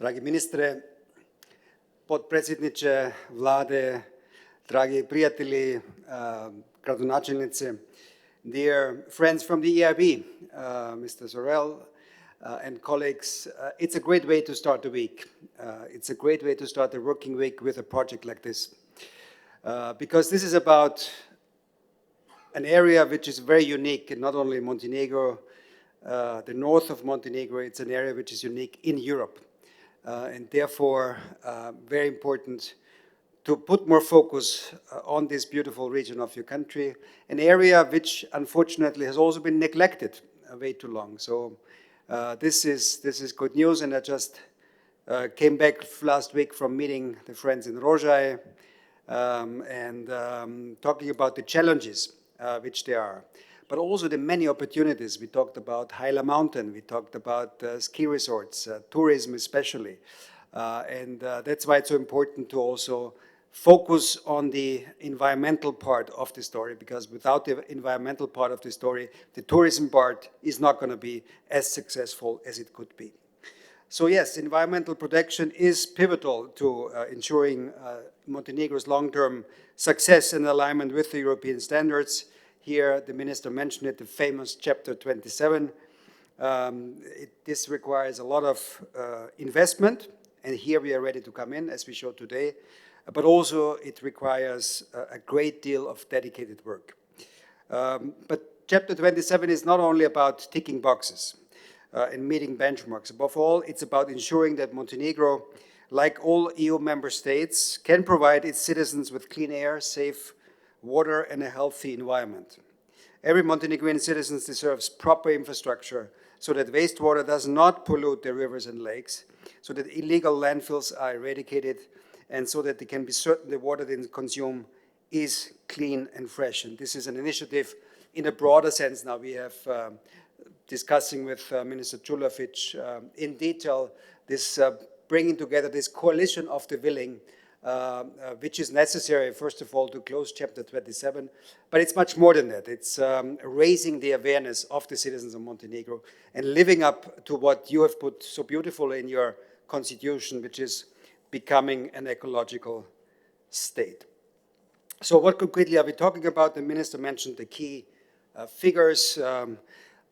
Dragi ministre, potpredsjedniče vlade, dragi prijatelji, gradonačelnice, dear friends from the EIB, Mr. Zorel, and colleagues, it's a great way to start the week. It's a great way to start the working week with a project like this. Because this is about an area which is very unique, and not only in Montenegro, the north of Montenegro, it's an area which is unique in Europe. And therefore, very important to put more focus on this beautiful region of your country, an area which unfortunately has also been neglected way too long. So this is good news, and I just came back last week from meeting the friends in Rožaj and talking about the challenges which there are, but also the many opportunities. We talked about Haila Mountain, we talked about ski resorts, tourism especially, and that's why it's so important to also focus on the environmental part of the story, because without the environmental part of the story, the tourism part is not going to be as successful as it could be. So yes, environmental protection is pivotal to ensuring Montenegro's long-term success and alignment with the European standards. Here, the minister mentioned it, the famous Chapter 27. This requires a lot of investment, and here we are ready to come in, as we showed today. But also, it requires a great deal of dedicated work. But Chapter 27 is not only about ticking boxes and meeting benchmarks. Above all, it's about ensuring that Montenegro, like all EU member states, can provide its citizens with clean air, safe water, and a healthy environment. Every Montenegrin citizen deserves proper infrastructure so that wastewater does not pollute the rivers and lakes, so that illegal landfills are eradicated, and so that they can be certain the water they consume is clean and fresh. And this is an initiative in a broader sense. Now we have discussing with Minister Čulović in detail this bringing together this coalition of the willing, which is necessary, first of all, to close Chapter 27. But it's much more than that. It's raising the awareness of the citizens of Montenegro and living up to what you have put so beautifully in your constitution, which is becoming an ecological state. So what concretely are we talking about? The minister mentioned the key figures.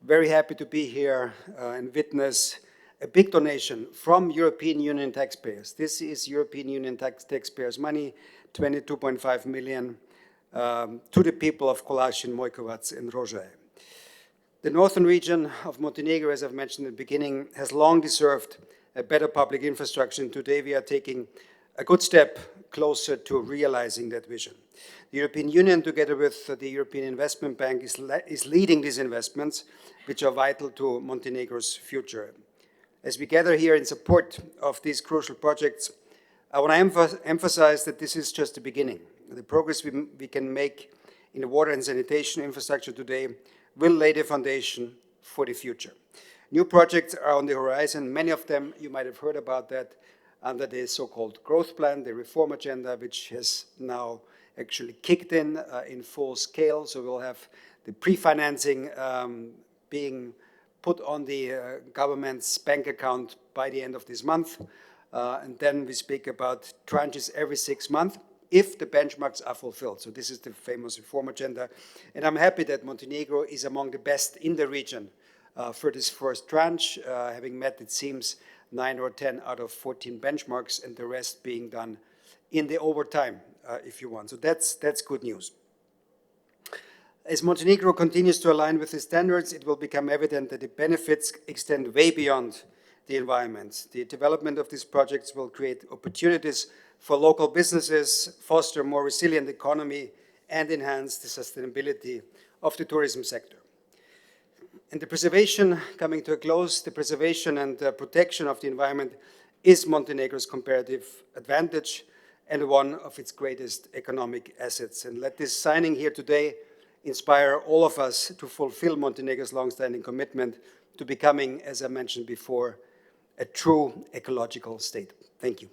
Very happy to be here and witness a big donation from European Union taxpayers. This is European Union taxpayers' money, 22.5 million to the people of Kolašin, Mojkovac, and Rožaj. The northern region of Montenegro, as I've mentioned in the beginning, has long deserved a better public infrastructure, and today we are taking a good step closer to realizing that vision. The European Union, together with the European Investment Bank, is leading these investments, which are vital to Montenegro's future. As we gather here in support of these crucial projects, I want to emphasize that this is just the beginning. The progress we can make in the water and sanitation infrastructure today will lay the foundation for the future. New projects are on the horizon. Many of them, you might have heard about that, under the so-called growth plan, the reform agenda, which has now actually kicked in full scale. So we'll have the pre-financing being put on the government's bank account by the end of this month. And then we speak about tranches every 6 months if the benchmarks are fulfilled. So this is the famous reform agenda. And I'm happy that Montenegro is among the best in the region for this first tranche, having met, it seems, 9 or 10 out of 14 benchmarks, and the rest being done in the overtime, if you want. So that's good news. As Montenegro continues to align with the standards, it will become evident that the benefits extend way beyond the environment. The development of these projects will create opportunities for local businesses, foster a more resilient economy, and enhance the sustainability of the tourism sector. And the preservation, coming to a close, the preservation and protection of the environment is Montenegro's comparative advantage and one of its greatest economic assets. And let this signing here today inspire all of us to fulfill Montenegro's long-standing commitment to becoming, as I mentioned before, a true ecological state. Thank you.